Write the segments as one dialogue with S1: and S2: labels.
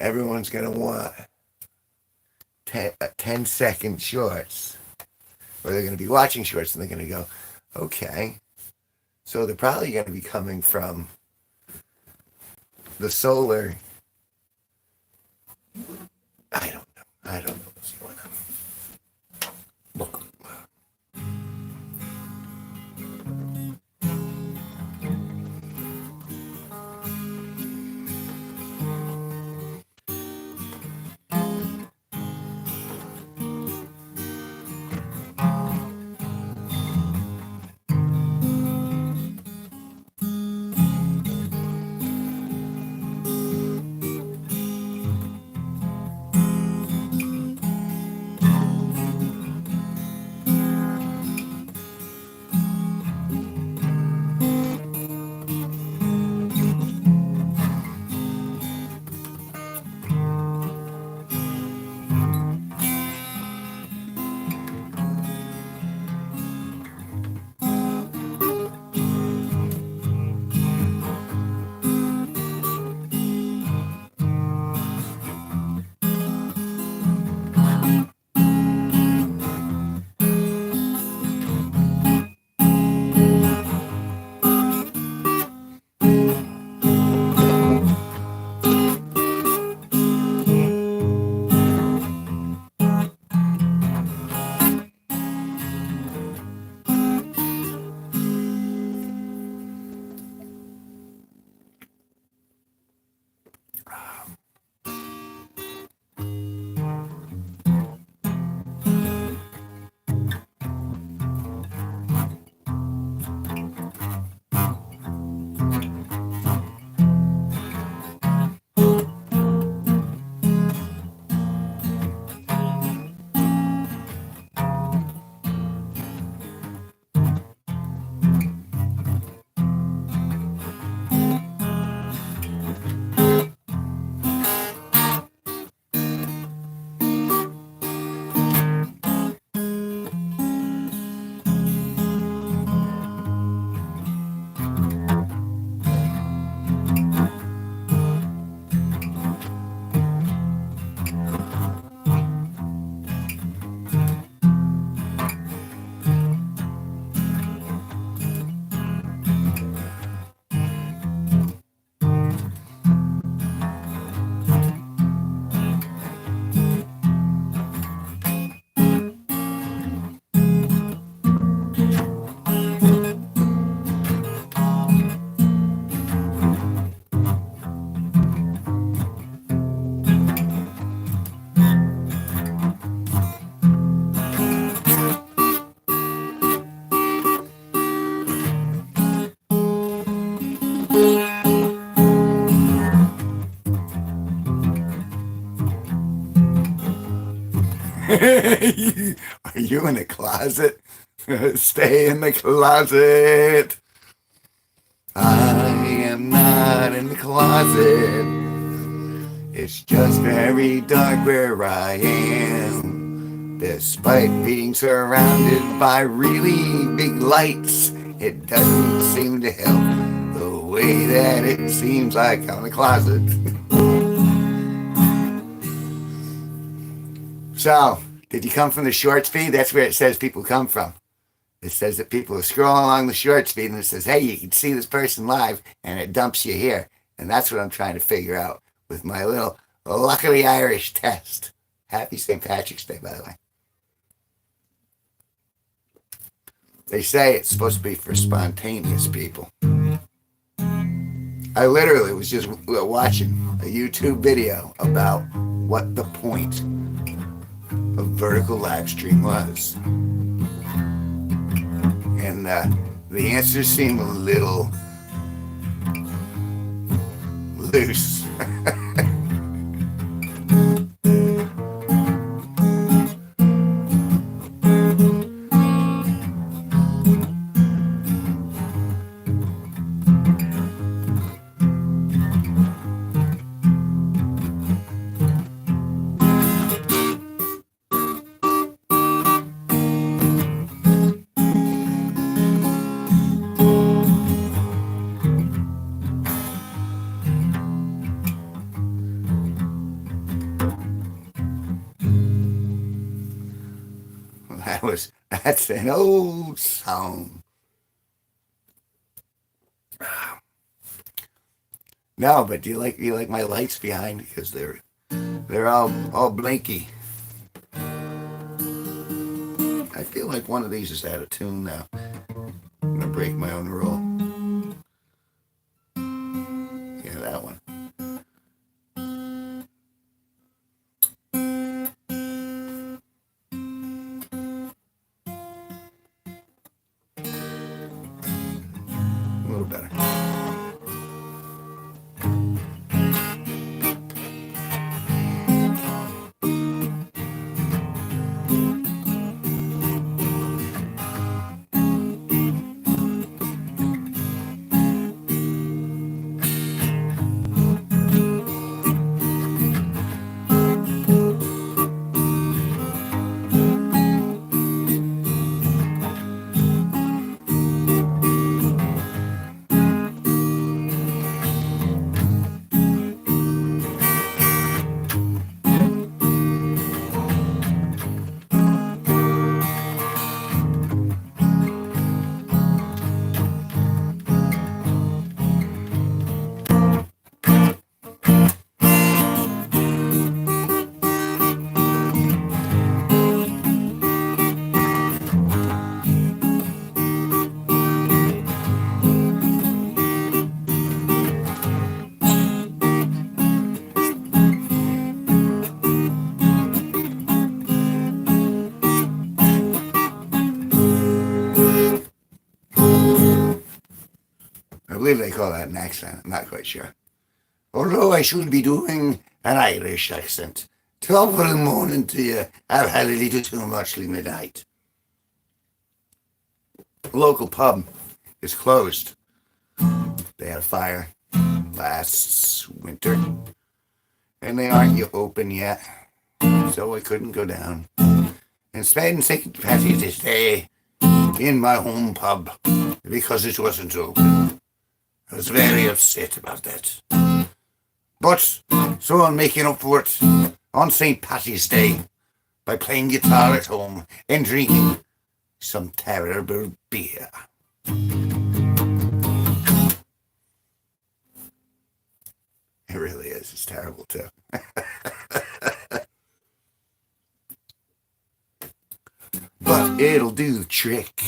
S1: everyone's going to want 10-second shorts, or they're going to be watching shorts and they're going to go, okay, so they're probably going to be coming from the solar. I don't know. I don't know what's going on. Look. Are you in the closet? Stay in the closet. I am not in the closet. It's just very dark where I am. Despite being surrounded by really big lights, it doesn't seem to help the way that it seems like I'm in the closet. So, did you come from the shorts feed? That's where it says people come from. It says that people are scrolling along the shorts feed and it says, hey, you can see this person live, and it dumps you here. And that's what I'm trying to figure out with my little Luckily Irish test. Happy St. Patrick's Day, by the way. They say it's supposed to be for spontaneous people. I literally was just watching a YouTube video about what the point of vertical live stream was. And the answers seem a little loose. That's an old song. No, but do you like my lights behind because they're all blinky. I feel like one of these is out of tune now. I'm gonna break my own rule. Yeah, that one. A little better. I believe they call that an accent. I'm not quite sure. Although I should be doing an Irish accent. Top of the morning to you. I've had a little too much midnight. The local pub is closed. They had a fire last winter, and they aren't open yet, so I couldn't go down and spend St. Patty's Day in my home pub because it wasn't open. I was very upset about that. But, so I'm making up for it on St. Patty's Day by playing guitar at home and drinking some terrible beer. It really is. It's terrible, too. But it'll do the trick.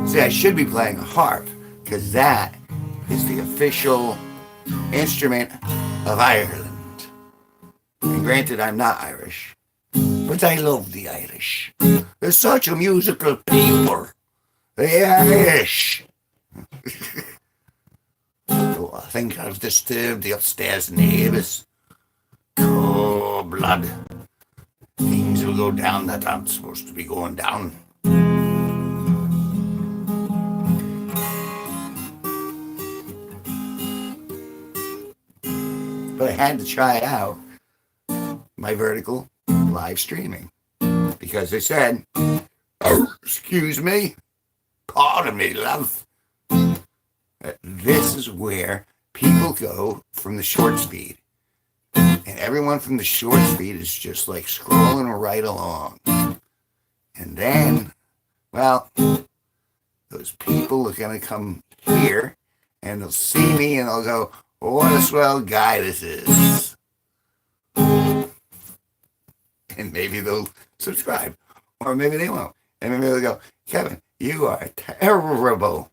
S1: See, I should be playing a harp, because that is the official instrument of Ireland. And granted, I'm not Irish, but I love the Irish. They're such a musical people. The Irish. Oh, I think I've disturbed the upstairs neighbours. Oh, blood. Things will go down that aren't supposed to be going down. But I had to try out my vertical live streaming because they said, oh, excuse me, pardon me, love. This is where people go from the short speed. And everyone from the short speed is just like scrolling right along. And then, well, those people are going to come here and they'll see me and they'll go, oh, what a swell guy this is. And maybe they'll subscribe. Or maybe they won't. And maybe they'll go, Kevin, you are terrible.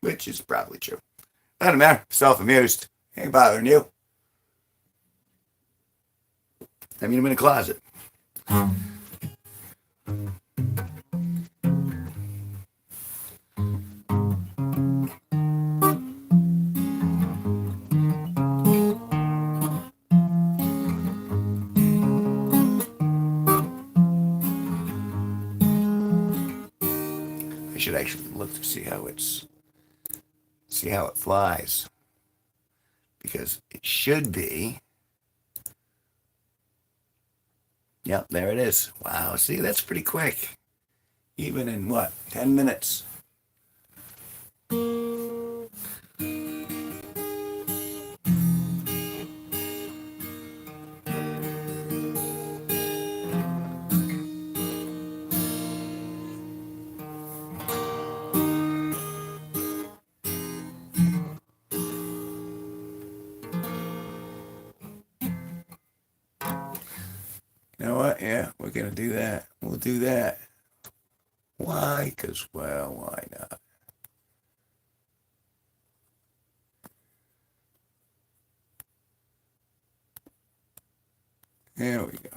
S1: Which is probably true. Doesn't matter. Self-amused. Ain't bothering you. I mean, I'm in a closet. I should actually look to see see how it flies. Because it should be. Yep, there it is. Wow, see, that's pretty quick. Even in what, 10 minutes? You know what? Yeah, we're going to do that. We'll do that. Why? Because, well, why not? There we go.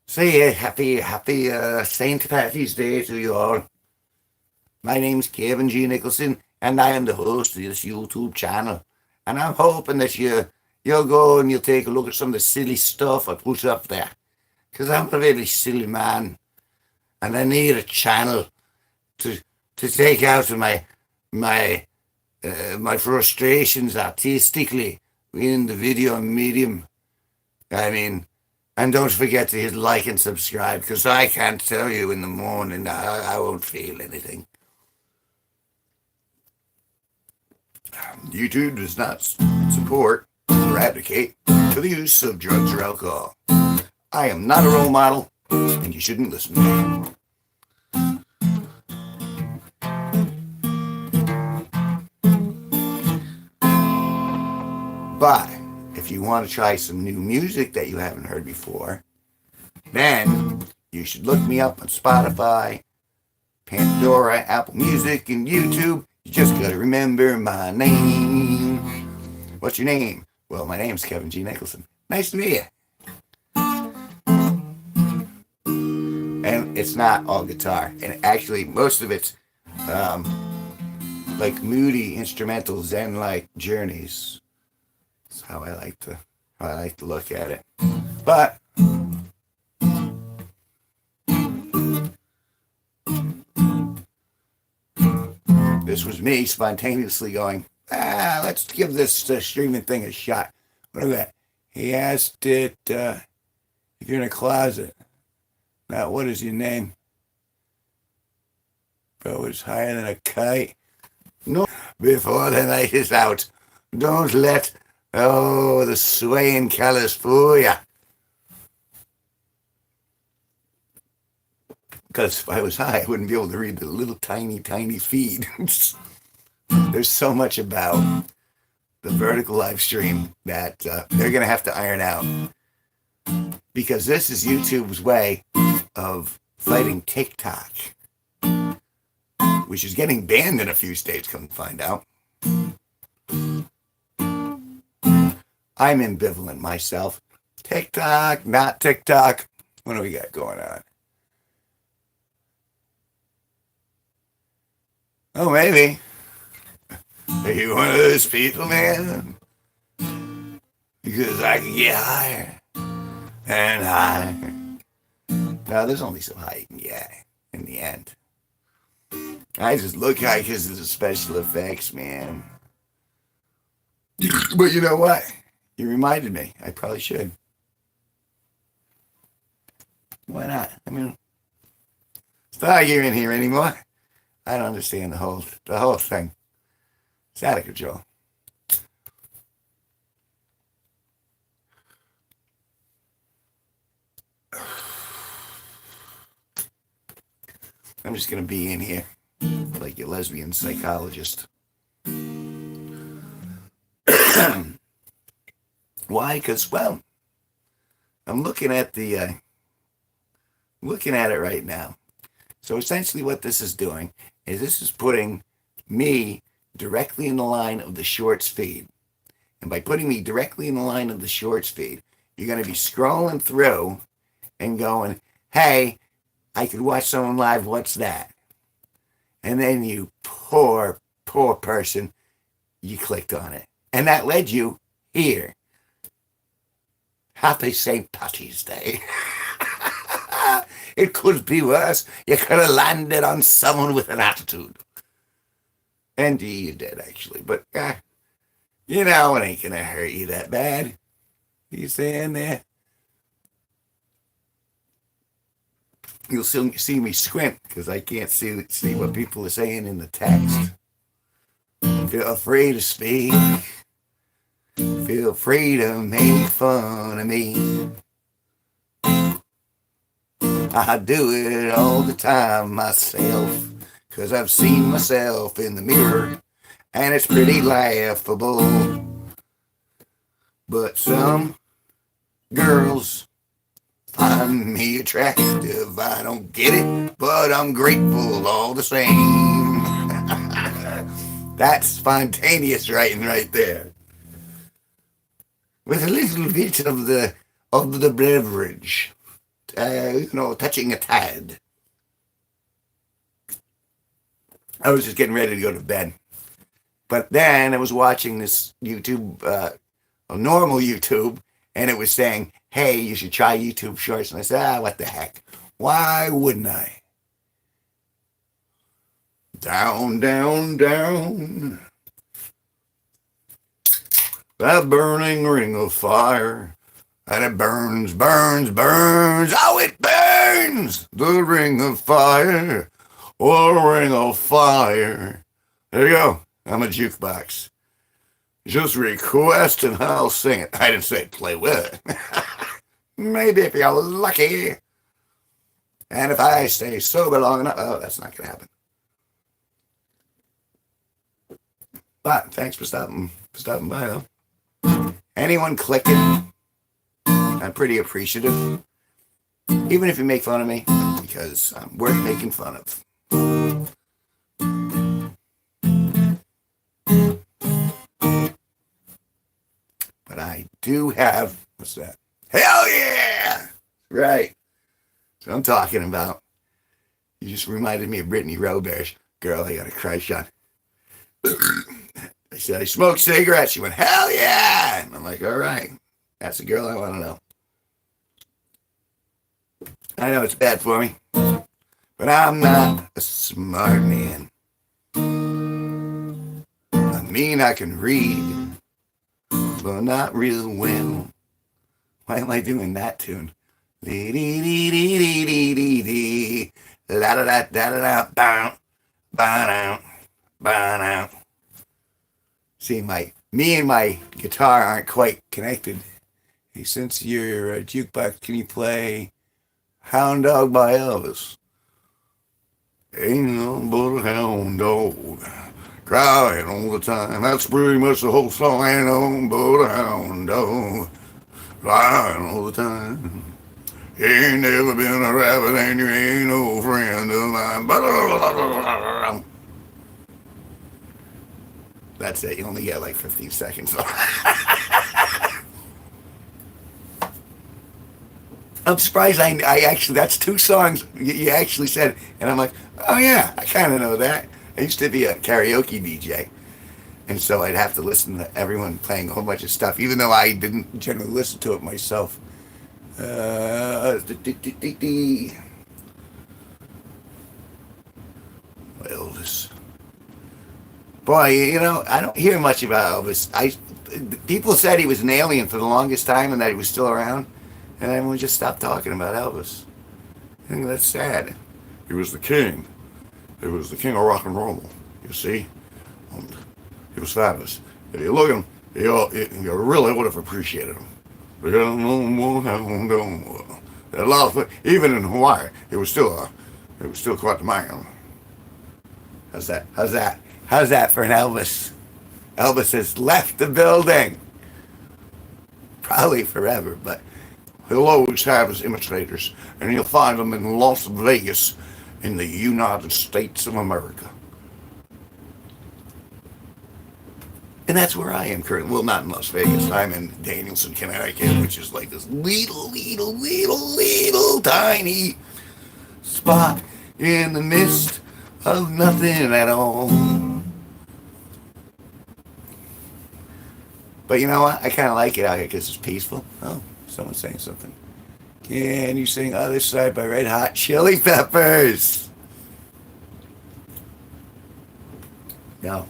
S1: Say happy St. Patty's Day to you all. My name's Kevin G Nicholson, and I am the host of this YouTube channel. And I'm hoping that you'll go and you'll take a look at some of the silly stuff I put up there. Because I'm a very silly man, and I need a channel to take out my frustrations artistically in the video medium. I mean, and don't forget to hit like and subscribe, because I can't tell you in the morning, I won't feel anything. YouTube does not support or advocate for the use of drugs or alcohol. I am not a role model, and you shouldn't listen to me. But if you want to try some new music that you haven't heard before, then you should look me up on Spotify, Pandora, Apple Music, and YouTube. You just gotta remember my name. What's your name? Well, my name's Kevin G Nicholson. Nice to meet you. And it's not all guitar. And actually, most of it's like moody instrumental Zen-like journeys. That's how I like to look at it. But this was me spontaneously going, let's give this streaming thing a shot. Look at that. He asked it if you're in a closet. Now, what is your name? Bro is higher than a kite. No, before the night is out. Don't let, the swaying colors fool ya. Because if I was high, I wouldn't be able to read the little tiny feed. There's so much about the vertical live stream that they're going to have to iron out. Because this is YouTube's way of fighting TikTok, which is getting banned in a few states, come to find out. I'm ambivalent myself. TikTok, not TikTok. What do we got going on? Oh, maybe. Are you one of those people, man? Because I can get higher and higher. No, there's only so high you can get in the end. I just look high because of the special effects, man. But you know what? You reminded me. I probably should. Why not? I mean, it's not like you're in here anymore. I don't understand the whole thing. It's out of control. I'm just going to be in here like a lesbian psychologist. Why? Because, well, I'm looking at it right now. So essentially what this is doing is this is putting me directly in the line of the shorts feed. And by putting me directly in the line of the shorts feed, you're going to be scrolling through and going, hey, I could watch someone live, what's that? And then you poor, poor person, you clicked on it. And that led you here. Happy St. Patty's Day. It could be worse. You could have landed on someone with an attitude. And you did, actually. But, you know, it ain't going to hurt you that bad. You stand there. You'll soon see me squint because I can't see what people are saying in the text. Feel free to speak. Feel free to make fun of me. I do it all the time myself, 'cause I've seen myself in the mirror, and it's pretty laughable. But some girls find me attractive. I don't get it, but I'm grateful all the same. That's spontaneous writing right there. With a little bit of the beverage. Touching a tad. I was just getting ready to go to bed. But then I was watching this YouTube, normal YouTube, and it was saying, hey, you should try YouTube Shorts. And I said, what the heck? Why wouldn't I? Down, down, down. That burning ring of fire. And it burns, burns, burns. Oh, it burns! The ring of fire. Oh, ring of fire. There you go. I'm a jukebox. Just request and I'll sing it. I didn't say play with it. Maybe if you're lucky. And if I stay sober long enough, oh, that's not going to happen. But thanks for stopping by, though. Anyone clicking? I'm pretty appreciative. Even if you make fun of me, because I'm worth making fun of. But I do have, what's that? Hell yeah! Right. That's what I'm talking about. You just reminded me of Brittany Roberts. Girl, I got a crush on. I said, I smoke cigarettes. She went, hell yeah! And I'm like, all right. That's the girl I want to know. I know it's bad for me, but I'm not a smart man. I mean, I can read, but not real well. Why am I doing that tune? Dee dee dee dee dee dee dee dee. La da da da da da. Bow, bow, bow. See, me and my guitar aren't quite connected. Hey, since you're a jukebox, can you play Hound Dog by Elvis? Ain't no but a hound dog crying all the time. That's pretty much the whole song. Ain't no but a hound dog crying all the time. You ain't never been a rabbit and you ain't no friend of mine. That's it. You only get like 15 seconds. I'm surprised I actually, that's two songs you actually said. And I'm like, oh yeah, I kind of know that. I used to be a karaoke DJ. And so I'd have to listen to everyone playing a whole bunch of stuff, even though I didn't generally listen to it myself. Elvis. Boy, you know, I don't hear much about Elvis. People said he was an alien for the longest time and that he was still around. And everyone just stopped talking about Elvis. I think that's sad. He was the king. He was the king of rock and roll, you see? And he was fabulous. If you look at him, you really would have appreciated him. A lot of, even in Hawaii, it was still quite the man. How's that? How's that for an Elvis? Elvis has left the building. Probably forever, but he'll always have his imitators, and you'll find them in Las Vegas in the United States of America. And that's where I am currently. Well, not in Las Vegas. I'm in Danielson, Connecticut, which is like this little tiny spot in the midst of nothing at all. But you know what? I kind of like it out here because it's peaceful. Oh, someone's saying something. Can you sing Other Side by Red Hot Chili Peppers? No.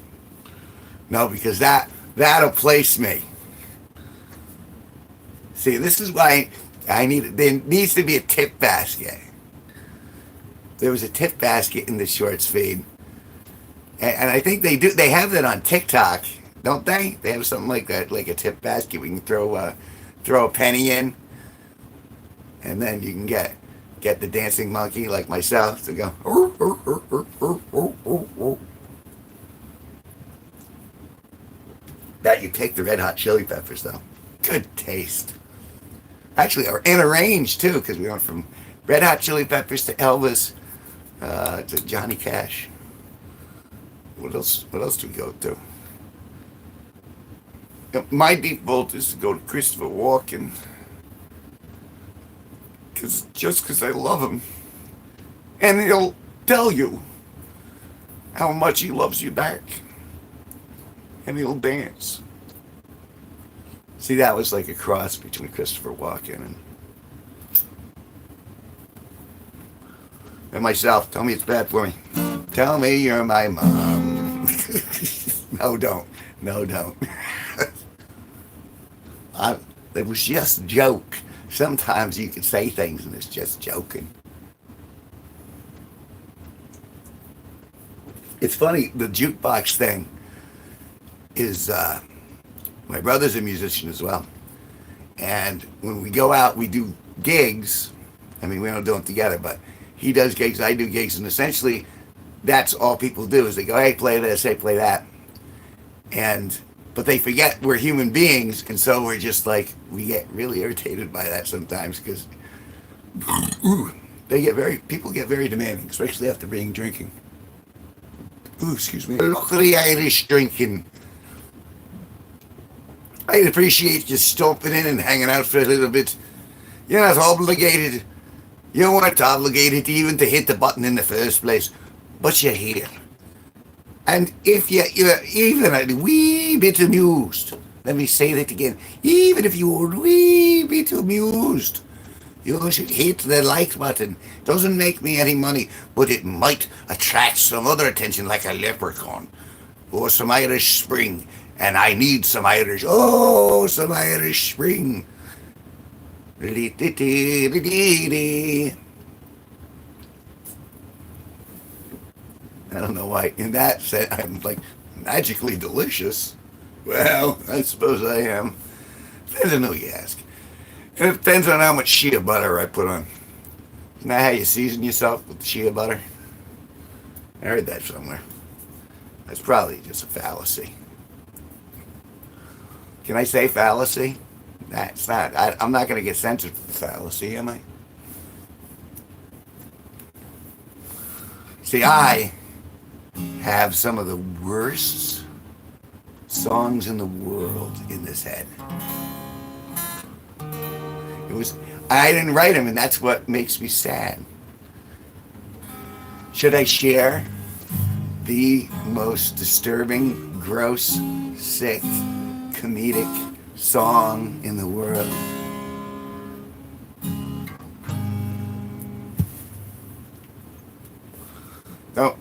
S1: No, because that'll place me. See, this is why there needs to be a tip basket. There was a tip basket in the shorts feed. And I think they have that on TikTok, don't they? They have something like that, like a tip basket. We can throw a penny in, and then you can get the dancing monkey like myself to go. That you pick the Red Hot Chili Peppers though. Good taste. Actually, or in a range too, because we went from Red Hot Chili Peppers to Elvis to Johnny Cash. What else? What else do we go to? My default is to go to Christopher Walken, because I love him, and he'll tell you how much he loves you back, and he'll dance. See, that was like a cross between Christopher Walken and myself. Tell me it's bad for me. Tell me you're my mom. No, don't. No, don't. It was just a joke. Sometimes you can say things and it's just joking. It's funny, the jukebox thing is, my brother's a musician as well. And when we go out, we do gigs. I mean, we don't do them together, but he does gigs, I do gigs, and essentially that's all people do is they go, hey, play this, hey, play that. But they forget we're human beings, and so we're just like, we get really irritated by that sometimes because people get very demanding, especially after being drinking. Ooh, excuse me. Look at the Irish drinking. I'd appreciate you stomping in and hanging out for a little bit. You're not obligated. You weren't obligated even to hit the button in the first place, but you're here. And if you're even a wee bit amused, let me say that again, even if you're a wee bit amused, you should hit the like button. Doesn't make me any money, but it might attract some other attention like a leprechaun or some Irish Spring. And I need some Irish, some Irish Spring. I don't know why. In that sense, I'm like magically delicious. Well, I suppose I am. Depends on who you ask. And it depends on how much shea butter I put on. Isn't that how you season yourself with shea butter? I heard that somewhere. That's probably just a fallacy. Can I say fallacy? That's not. I'm not going to get censored for fallacy, am I? See, I have some of the worst songs in the world in this head. I didn't write them, and that's what makes me sad. Should I share the most disturbing, gross, sick, comedic song in the world? No.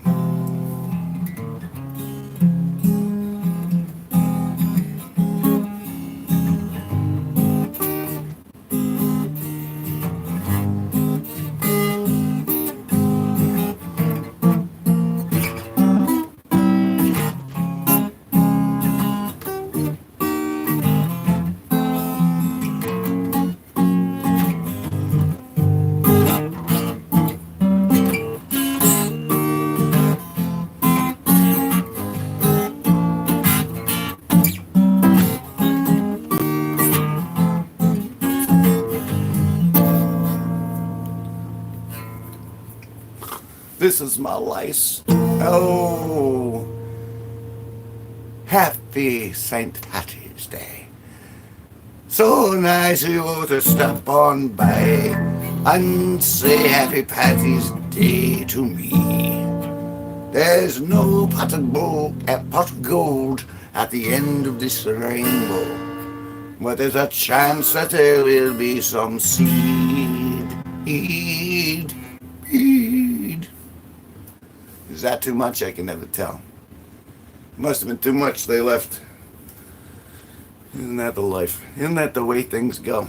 S1: This is my life. Oh, half happy St. Patty's Day. So nice of you to stop on by and say happy Patty's Day to me. There's no pot of gold at the end of this rainbow, but there's a chance that there will be some seed. Is that too much? I can never tell. Must have been too much they left. Isn't that the life? Isn't that the way things go?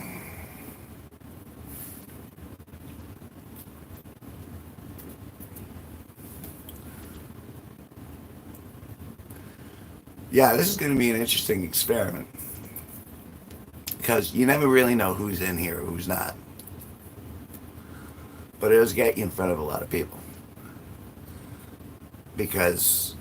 S1: Yeah, this is going to be an interesting experiment. Because you never really know who's in here or who's not. But it'll get you in front of a lot of people. Because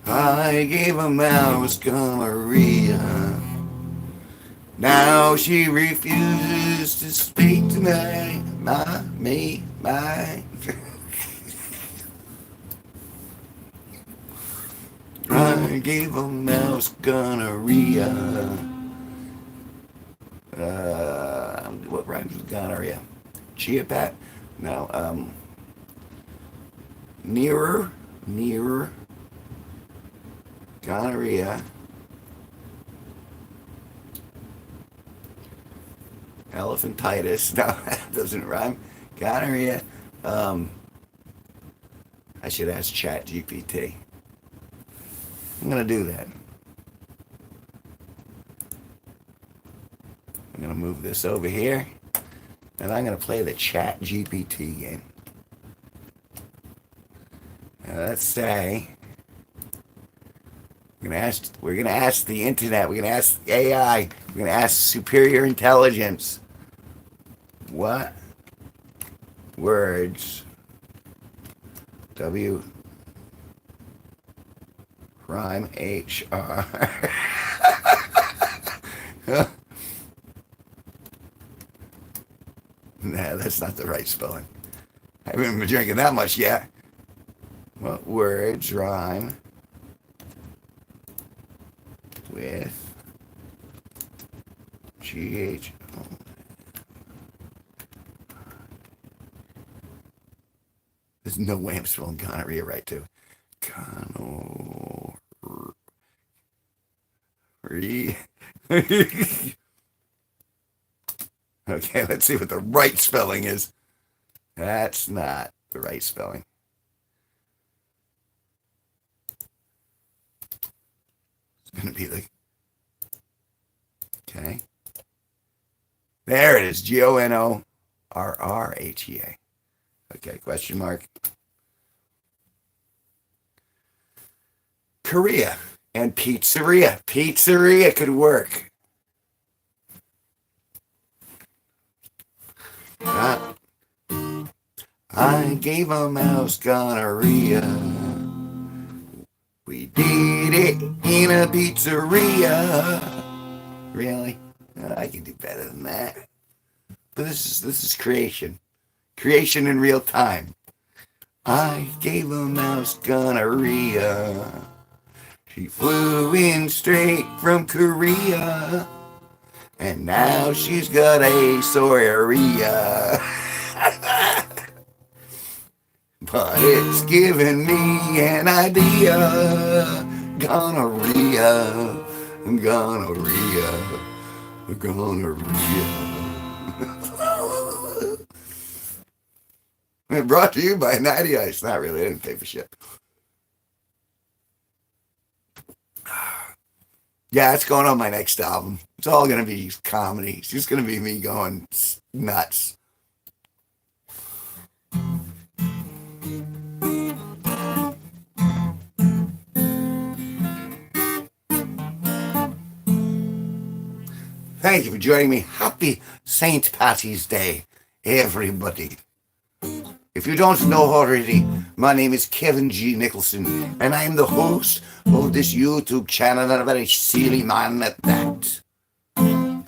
S1: I gave a mouse gonorrhea. Now she refuses to speak to me. I gave a mouse gonorrhea. What rhymes with gonorrhea? Chia pat? No, nearer, gonorrhea. Elephantitis. No, that doesn't rhyme. Gonorrhea. I should ask Chat GPT. I'm gonna do that. I'm gonna move this over here, and I'm gonna play the Chat GPT game. Now let's say we're gonna ask the internet. We're gonna ask AI. We're gonna ask superior intelligence. What words W rhyme HR? Nah, that's not the right spelling. I haven't been drinking that much yet. What words rhyme with GH? There's no way I'm spelling gonorrhea right, too. Gonorrhea. Okay, let's see what the right spelling is. That's not the right spelling. It's going to be like... Okay. There it is. Gonorrhea. Okay, question mark. Korea and pizzeria. Pizzeria could work. I gave a mouse gonorrhea. We did it in a pizzeria. Really? I can do better than that. But this is creation. Creation in real time. I gave a mouse gonorrhea. She flew in straight from Korea. And now she's got a soria. But it's giving me an idea. Gonorrhea. Brought to you by Natty Ice. Not really, I didn't pay for shit. Yeah, it's going on my next album. It's all going to be comedy. It's just going to be me going nuts. Thank you for joining me. Happy St. Patty's Day, everybody. If you don't know already, my name is Kevin G Nicholson, and I'm the host of this YouTube channel, and a very silly man at that.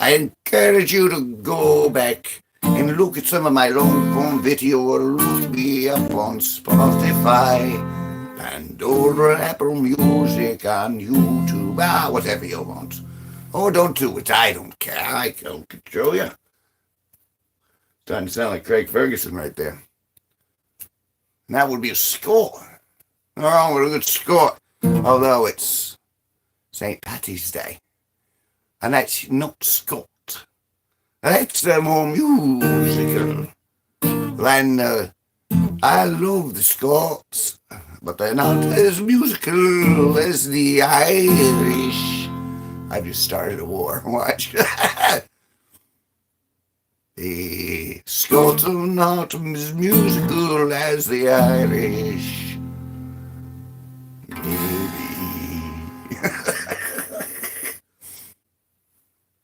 S1: I encourage you to go back and look at some of my long form video, or look me up on Spotify, Pandora, Apple Music, on YouTube, whatever you want. Or don't do it, I don't care, I don't control you. Starting to sound like Craig Ferguson right there. And that would be a score. Oh, what a good score. Although it's St. Patty's Day. And that's not Scott. That's more musical. And I love the Scots, but they're not as musical as the Irish. I've just started a war. Watch. The Scots are not as musical as the Irish.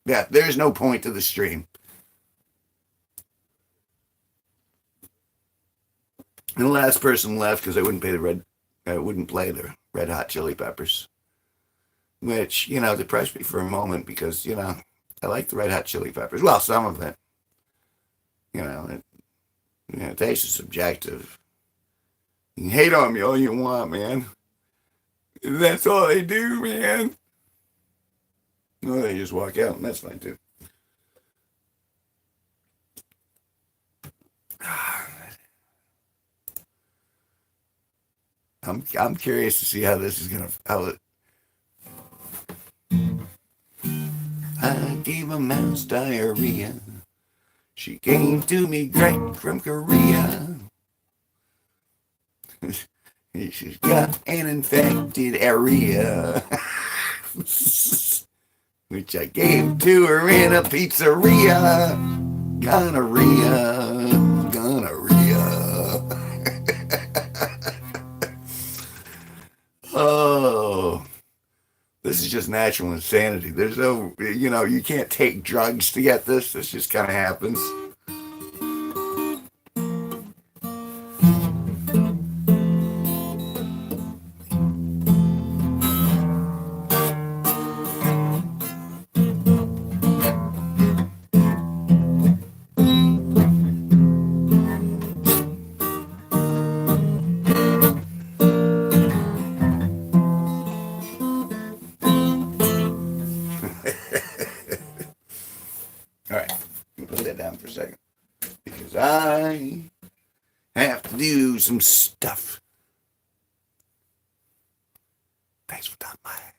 S1: Yeah, there's no point to the stream. And the last person left because I wouldn't play the Red Hot Chili Peppers, which, depressed me for a moment because, I like the Red Hot Chili Peppers. Well, some of it. Taste is subjective. You can hate on me all you want, man. That's all they do, man. Well, they just walk out, and that's fine too. I'm curious to see how this is gonna. I gave a mouse diarrhea. She came to me straight from Korea. She's got an infected area. Which I gave to her in a pizzeria. Gonorrhea. Oh, this is just natural insanity. There's no, you can't take drugs to get this. This just kind of happens. All right, put that down for a second because I have to do some stuff. Thanks for stopping by.